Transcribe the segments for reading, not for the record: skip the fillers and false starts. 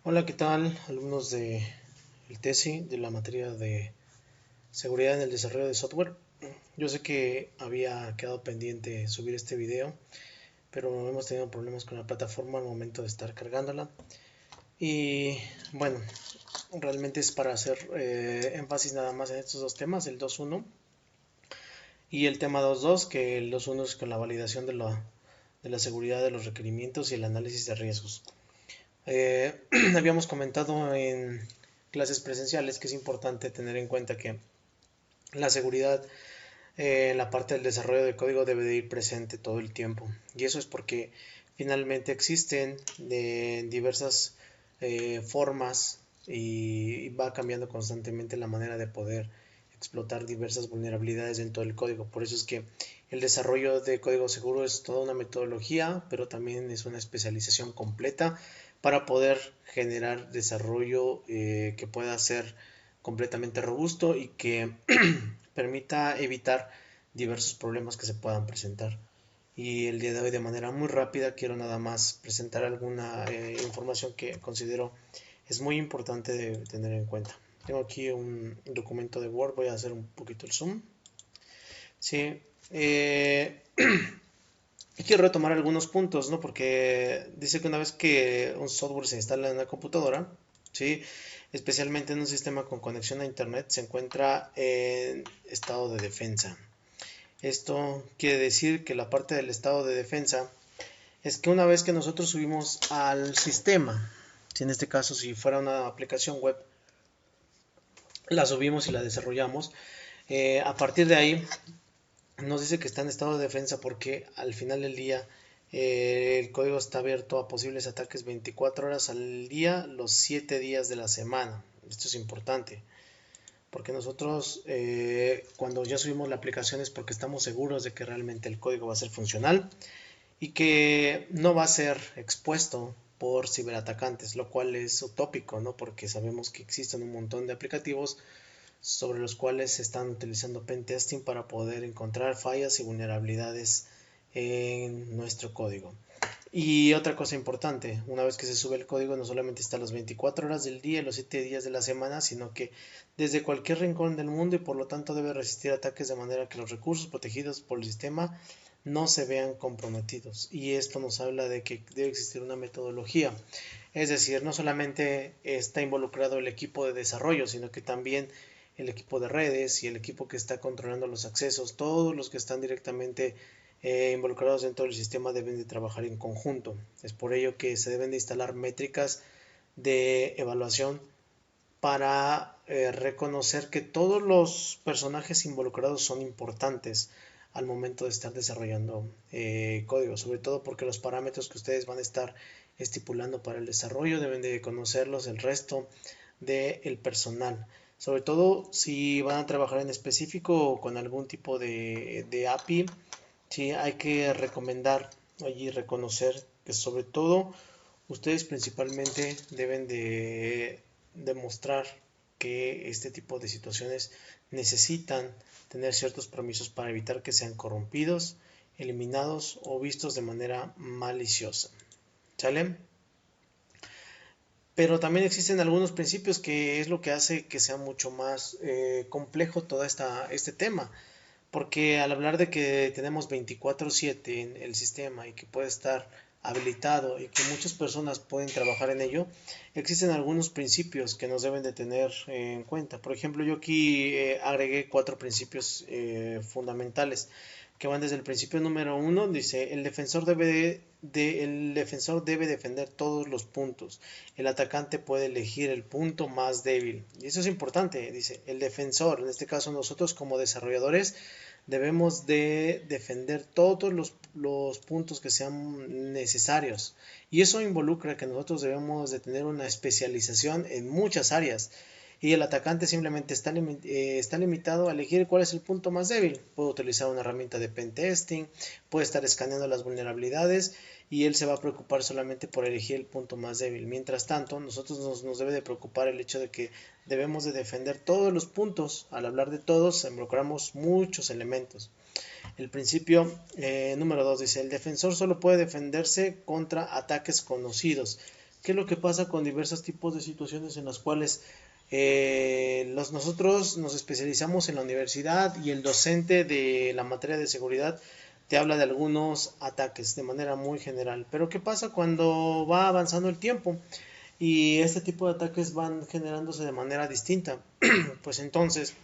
Hola, ¿qué tal? Alumnos de el TESI de la materia de seguridad en el desarrollo de software. Yo sé que había quedado pendiente subir este video, pero hemos tenido problemas con la plataforma al momento de estar cargándola. Y bueno, realmente es para hacer énfasis nada más en estos dos temas, el 2.1 y el tema 2.2, que el 2.1 es con la validación de la seguridad de los requerimientos y el análisis de riesgos. Eh, Habíamos comentado en clases presenciales que es importante tener en cuenta que la seguridad en la parte del desarrollo de código debe de ir presente todo el tiempo. Y eso es porque finalmente existen diversas formas y va cambiando constantemente la manera de poder explotar diversas vulnerabilidades dentro del código. Por eso es que el desarrollo de código seguro es toda una metodología, pero también es una especialización completa para poder generar desarrollo que pueda ser completamente robusto y que permita evitar diversos problemas que se puedan presentar. Y el día de hoy de manera muy rápida quiero nada más presentar alguna información que considero es muy importante de tener en cuenta. Tengo aquí un documento de Word, voy a hacer un poquito el zoom. Sí, y quiero retomar algunos puntos, ¿no? Porque dice que una vez que un software se instala en una computadora, ¿sí? Especialmente en un sistema con conexión a Internet, se encuentra en estado de defensa. Esto quiere decir que la parte del estado de defensa es que una vez que nosotros subimos al sistema, si en este caso si fuera una aplicación web, la subimos y la desarrollamos, a partir de ahí nos dice que está en estado de defensa porque al final del día el código está abierto a posibles ataques 24 horas al día, los 7 días de la semana. Esto es importante porque nosotros cuando ya subimos la aplicación es porque estamos seguros de que realmente el código va a ser funcional y que no va a ser expuesto por ciberatacantes, lo cual es utópico, ¿no? Porque sabemos que existen un montón de aplicativos sobre los cuales se están utilizando pentesting para poder encontrar fallas y vulnerabilidades en nuestro código. Y otra cosa importante, una vez que se sube el código no solamente está las 24 horas del día y los 7 días de la semana, sino que desde cualquier rincón del mundo y por lo tanto debe resistir ataques de manera que los recursos protegidos por el sistema no se vean comprometidos. Y esto nos habla de que debe existir una metodología. Es decir, no solamente está involucrado el equipo de desarrollo, sino que también el equipo de redes y el equipo que está controlando los accesos, todos los que están directamente involucrados dentro del sistema deben de trabajar en conjunto. Es por ello que se deben de instalar métricas de evaluación para reconocer que todos los personajes involucrados son importantes al momento de estar desarrollando código, sobre todo porque los parámetros que ustedes van a estar estipulando para el desarrollo deben de conocerlos el resto del personal, sobre todo si van a trabajar en específico con algún tipo de API. Sí, hay que recomendar allí reconocer que sobre todo ustedes principalmente deben de demostrar que este tipo de situaciones necesitan tener ciertos permisos para evitar que sean corrompidos, eliminados o vistos de manera maliciosa. ¿Sale? Pero también existen algunos principios que es lo que hace que sea mucho más complejo todo este tema. Porque al hablar de que tenemos 24/7 en el sistema y que puede estar habilitado y que muchas personas pueden trabajar en ello, existen algunos principios que nos deben de tener en cuenta. Por ejemplo, yo aquí agregué 4 principios fundamentales que van desde el principio número 1, dice, el defensor debe defender todos los puntos. El atacante puede elegir el punto más débil. Y eso es importante, dice, el defensor, en este caso nosotros como desarrolladores, debemos de defender todos los puntos que sean necesarios. Y eso involucra que nosotros debemos de tener una especialización en muchas áreas y el atacante simplemente está limitado a elegir cuál es el punto más débil. Puede utilizar una herramienta de pentesting, puede estar escaneando las vulnerabilidades y él se va a preocupar solamente por elegir el punto más débil. Mientras tanto, nosotros nos debe de preocupar el hecho de que debemos de defender todos los puntos. Al hablar de todos, involucramos muchos elementos. El principio número 2 dice, el defensor solo puede defenderse contra ataques conocidos. ¿Qué es lo que pasa con diversos tipos de situaciones en las cuales nosotros nos especializamos en la universidad y el docente de la materia de seguridad te habla de algunos ataques de manera muy general? Pero ¿qué pasa cuando va avanzando el tiempo y este tipo de ataques van generándose de manera distinta? Pues entonces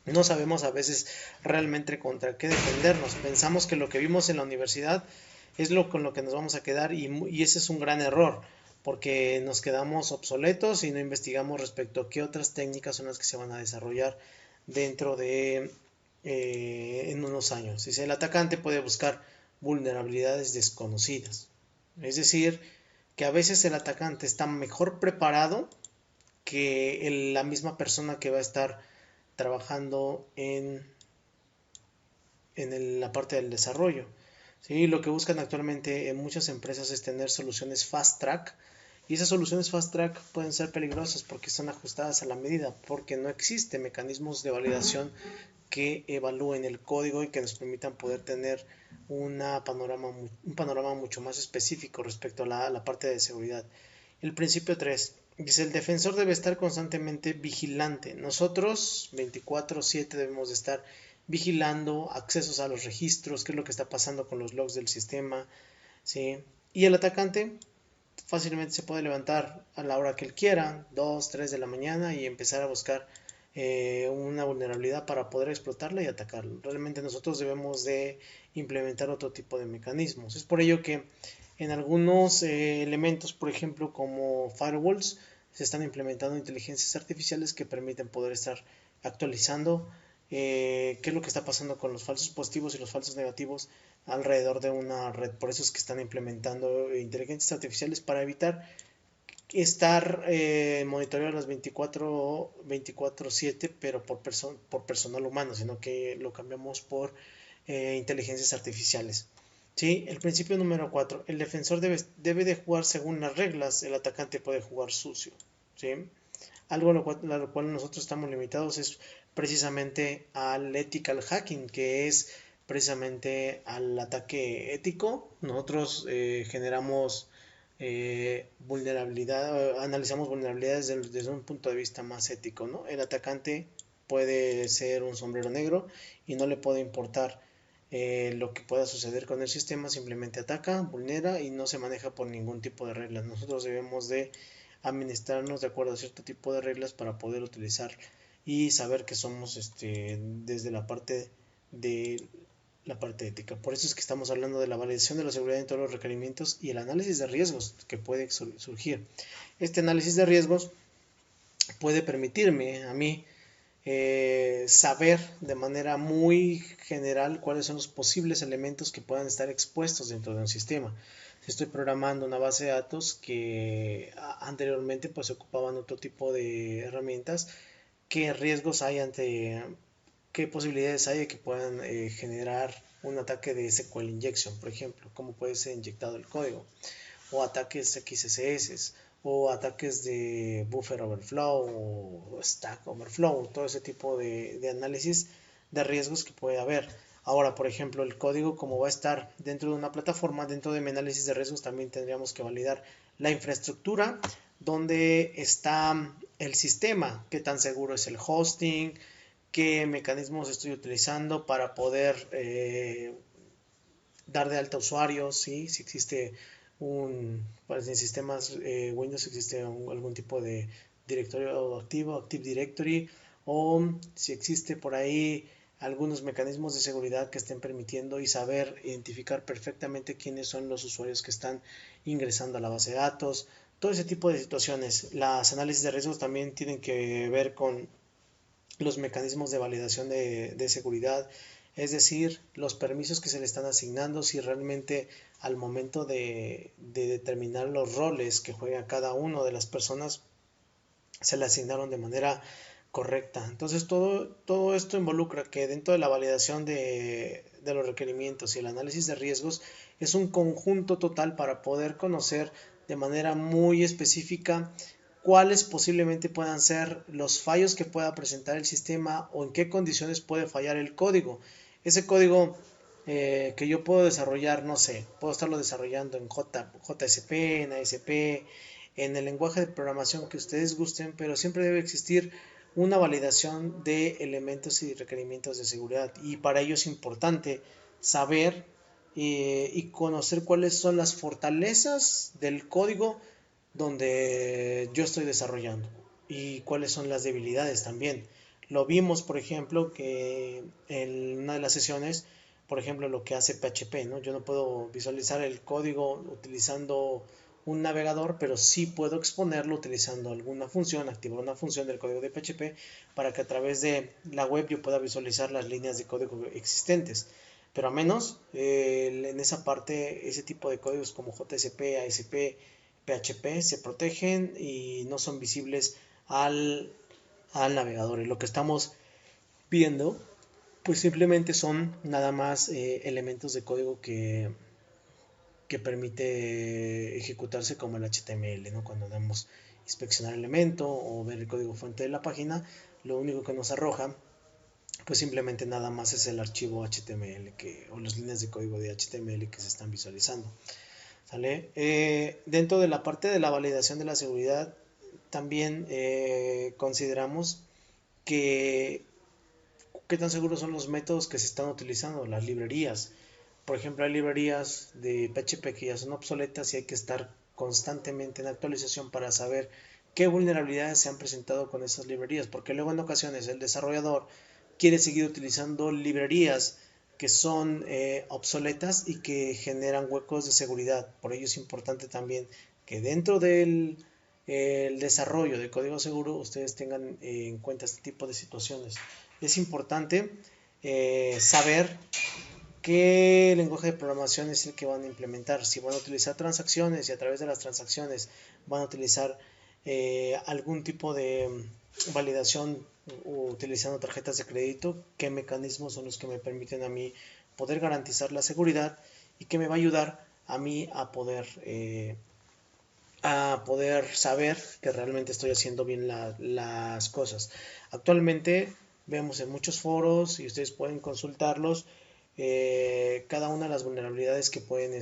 no sabemos a veces realmente contra qué defendernos. Pensamos que lo que vimos en la universidad es lo con lo que nos vamos a quedar y ese es un gran error porque nos quedamos obsoletos y no investigamos respecto a qué otras técnicas son las que se van a desarrollar dentro de en unos años. Dice, el atacante puede buscar vulnerabilidades desconocidas. Es decir, que a veces el atacante está mejor preparado que la misma persona que va a estar trabajando en la parte del desarrollo. ¿Sí? Lo que buscan actualmente en muchas empresas es tener soluciones fast track y esas soluciones fast track pueden ser peligrosas porque están ajustadas a la medida, porque no existen mecanismos de validación que evalúen el código y que nos permitan poder tener un panorama mucho más específico respecto a la parte de seguridad. El principio 3 dice, el defensor debe estar constantemente vigilante. Nosotros 24/7 debemos de estar vigilando accesos a los registros, qué es lo que está pasando con los logs del sistema, ¿sí? Y el atacante fácilmente se puede levantar a la hora que él quiera, 2, 3 de la mañana y empezar a buscar una vulnerabilidad para poder explotarla y atacarlo. Realmente nosotros debemos de implementar otro tipo de mecanismos. Es por ello que en algunos elementos, por ejemplo, como firewalls, se están implementando inteligencias artificiales que permiten poder estar actualizando qué es lo que está pasando con los falsos positivos y los falsos negativos alrededor de una red. Por eso es que están implementando inteligencias artificiales para evitar estar monitoreando las 24/7, pero por personal humano, sino que lo cambiamos por inteligencias artificiales. ¿Sí? El principio número 4. El defensor debe de jugar según las reglas, el atacante puede jugar sucio. ¿Sí? Algo a lo cual nosotros estamos limitados es precisamente al ethical hacking, que es precisamente al ataque ético. Nosotros generamos vulnerabilidad, analizamos vulnerabilidades desde un punto de vista más ético, ¿no? El atacante puede ser un sombrero negro y no le puede importar lo que pueda suceder con el sistema, simplemente ataca, vulnera y no se maneja por ningún tipo de reglas. Nosotros debemos de administrarnos de acuerdo a cierto tipo de reglas para poder utilizar y saber que somos desde la parte ética. Por eso es que estamos hablando de la validación de la seguridad en todos los requerimientos y el análisis de riesgos que puede surgir. Este análisis de riesgos puede permitirme a mí saber de manera muy general cuáles son los posibles elementos que puedan estar expuestos dentro de un sistema. Si estoy programando una base de datos que anteriormente pues ocupaban otro tipo de herramientas, qué riesgos hay qué posibilidades hay de que puedan generar un ataque de SQL injection, por ejemplo, cómo puede ser inyectado el código, o ataques XSS, o ataques de buffer overflow, o stack overflow, todo ese tipo de análisis de riesgos que puede haber. Ahora, por ejemplo, el código, como va a estar dentro de una plataforma, dentro de mi análisis de riesgos también tendríamos que validar la infraestructura, donde está el sistema, qué tan seguro es el hosting, qué mecanismos estoy utilizando para poder dar de alta usuarios, ¿sí? Si existe pues en sistemas Windows existe algún tipo de directorio activo, Active Directory, o si existe por ahí algunos mecanismos de seguridad que estén permitiendo y saber identificar perfectamente quiénes son los usuarios que están ingresando a la base de datos, todo ese tipo de situaciones. Las análisis de riesgos también tienen que ver con los mecanismos de validación de seguridad, es decir, los permisos que se le están asignando, si realmente al momento de determinar los roles que juega cada una de las personas se le asignaron de manera correcta. Entonces todo esto involucra que dentro de la validación de los requerimientos y el análisis de riesgos es un conjunto total para poder conocer de manera muy específica cuáles posiblemente puedan ser los fallos que pueda presentar el sistema o en qué condiciones puede fallar el código. Ese código que yo puedo desarrollar, no sé, puedo estarlo desarrollando en JSP, en ASP, en el lenguaje de programación que ustedes gusten, pero siempre debe existir una validación de elementos y requerimientos de seguridad. Y para ello es importante saber y conocer cuáles son las fortalezas del código donde yo estoy desarrollando y cuáles son las debilidades también. Lo vimos, por ejemplo, que en una de las sesiones, por ejemplo, lo que hace PHP, ¿no? Yo no puedo visualizar el código utilizando un navegador, pero sí puedo exponerlo utilizando alguna función, activar una función del código de PHP para que a través de la web yo pueda visualizar las líneas de código existentes. Pero a menos en esa parte, ese tipo de códigos como JSP, ASP, PHP se protegen y no son visibles al navegador. Y lo que estamos viendo, pues simplemente son nada más elementos de código que permite ejecutarse como el HTML, ¿no? Cuando damos inspeccionar elemento o ver el código fuente de la página, lo único que nos arroja, pues simplemente nada más es el archivo HTML o las líneas de código de HTML que se están visualizando. ¿Sale? Dentro de la parte de la validación de la seguridad, también consideramos que qué tan seguros son los métodos que se están utilizando, las librerías. Por ejemplo, hay librerías de PHP que ya son obsoletas y hay que estar constantemente en actualización para saber qué vulnerabilidades se han presentado con esas librerías, porque luego en ocasiones el desarrollador quiere seguir utilizando librerías que son obsoletas y que generan huecos de seguridad. Por ello es importante también que dentro del el desarrollo de código seguro ustedes tengan en cuenta este tipo de situaciones. Es importante saber qué lenguaje de programación es el que van a implementar. Si van a utilizar transacciones y a través de las transacciones van a utilizar algún tipo de validación utilizando tarjetas de crédito, qué mecanismos son los que me permiten a mí poder garantizar la seguridad y que me va a ayudar a mí a poder saber que realmente estoy haciendo bien las cosas. Actualmente vemos en muchos foros y ustedes pueden consultarlos cada una de las vulnerabilidades que pueden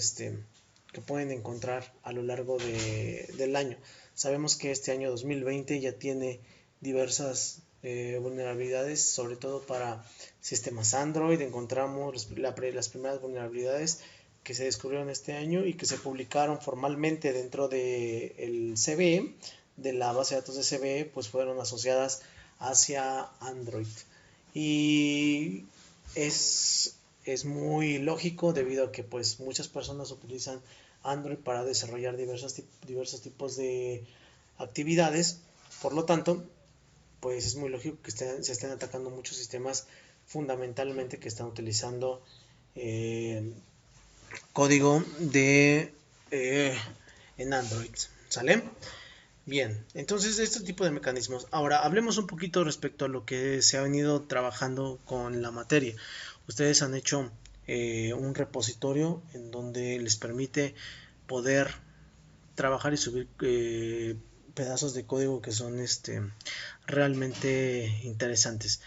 encontrar a lo largo del año. Sabemos que este año 2020 ya tiene diversas vulnerabilidades, sobre todo para sistemas Android. Encontramos las primeras vulnerabilidades que se descubrieron este año y que se publicaron formalmente dentro del CVE, de la base de datos de CVE, pues fueron asociadas hacia Android. Y es muy lógico debido a que pues muchas personas utilizan Android para desarrollar diversos tipos de actividades. Por lo tanto, pues es muy lógico que se estén atacando muchos sistemas fundamentalmente que están utilizando código en Android. ¿Sale? Bien, entonces este tipo de mecanismos. Ahora hablemos un poquito respecto a lo que se ha venido trabajando con la materia. Ustedes han hecho un repositorio en donde les permite poder trabajar y subir pedazos de código que son realmente interesantes.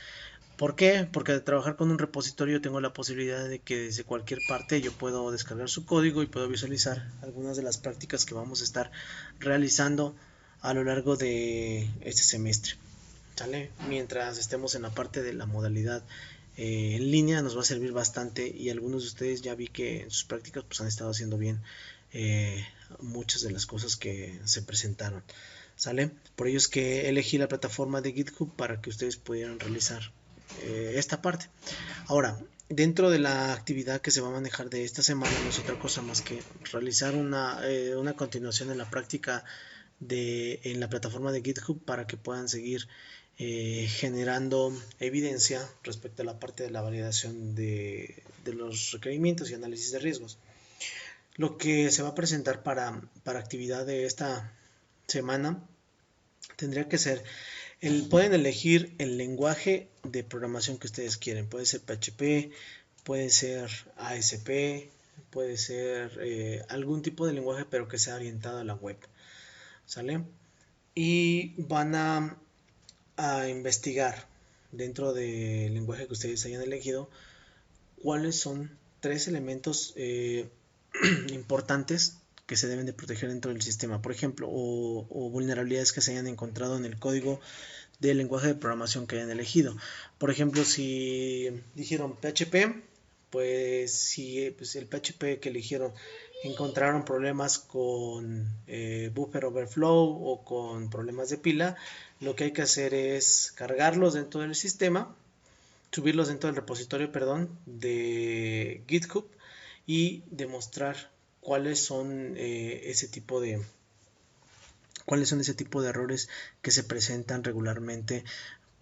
¿Por qué? Porque al trabajar con un repositorio tengo la posibilidad de que desde cualquier parte yo puedo descargar su código y puedo visualizar algunas de las prácticas que vamos a estar realizando a lo largo de este semestre. ¿Sale? Mientras estemos en la parte de la modalidad en línea nos va a servir bastante y algunos de ustedes ya vi que en sus prácticas pues han estado haciendo bien muchas de las cosas que se presentaron. ¿Sale? Por ello es que elegí la plataforma de GitHub para que ustedes pudieran realizar esta parte. Ahora, dentro de la actividad que se va a manejar de esta semana no es otra cosa más que realizar una continuación en la práctica en la plataforma de GitHub para que puedan seguir generando evidencia respecto a la parte de la validación de los requerimientos y análisis de riesgos. Lo que se va a presentar para actividad de esta semana tendría que ser pueden elegir el lenguaje de programación que ustedes quieren. Puede ser PHP, puede ser ASP, puede ser algún tipo de lenguaje pero que sea orientado a la web. ¿Sale? Y van a investigar dentro del lenguaje que ustedes hayan elegido cuáles son tres elementos importantes que se deben de proteger dentro del sistema, por ejemplo, o vulnerabilidades que se hayan encontrado en el código del lenguaje de programación que hayan elegido. Por ejemplo, si dijeron PHP, pues si pues el PHP que eligieron encontraron problemas con buffer overflow o con problemas de pila, lo que hay que hacer es cargarlos dentro del sistema, subirlos dentro del repositorio, perdón, de GitHub y demostrar cuáles son ese tipo de errores que se presentan regularmente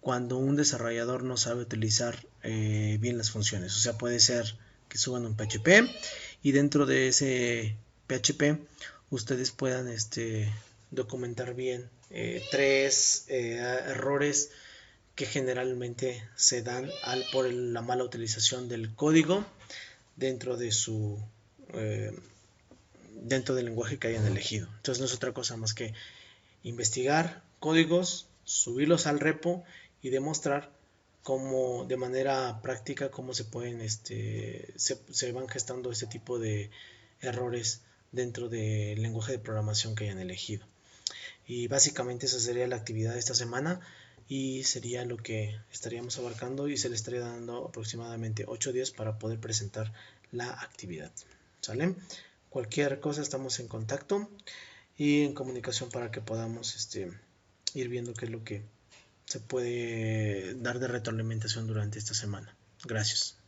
cuando un desarrollador no sabe utilizar bien las funciones. O sea, puede ser que suban un PHP y dentro de ese PHP ustedes puedan documentar bien tres errores que generalmente se dan por la mala utilización del código dentro de eh, dentro del lenguaje que hayan elegido. Entonces no es otra cosa más que investigar códigos, subirlos al repo y demostrar cómo de manera práctica cómo se pueden se van gestando este tipo de errores dentro del lenguaje de programación que hayan elegido. Y básicamente esa sería la actividad de esta semana y sería lo que estaríamos abarcando y se le estaría dando aproximadamente 8 días para poder presentar la actividad. ¿Sale? Cualquier cosa estamos en contacto y en comunicación para que podamos ir viendo qué es lo que se puede dar de retroalimentación durante esta semana. Gracias.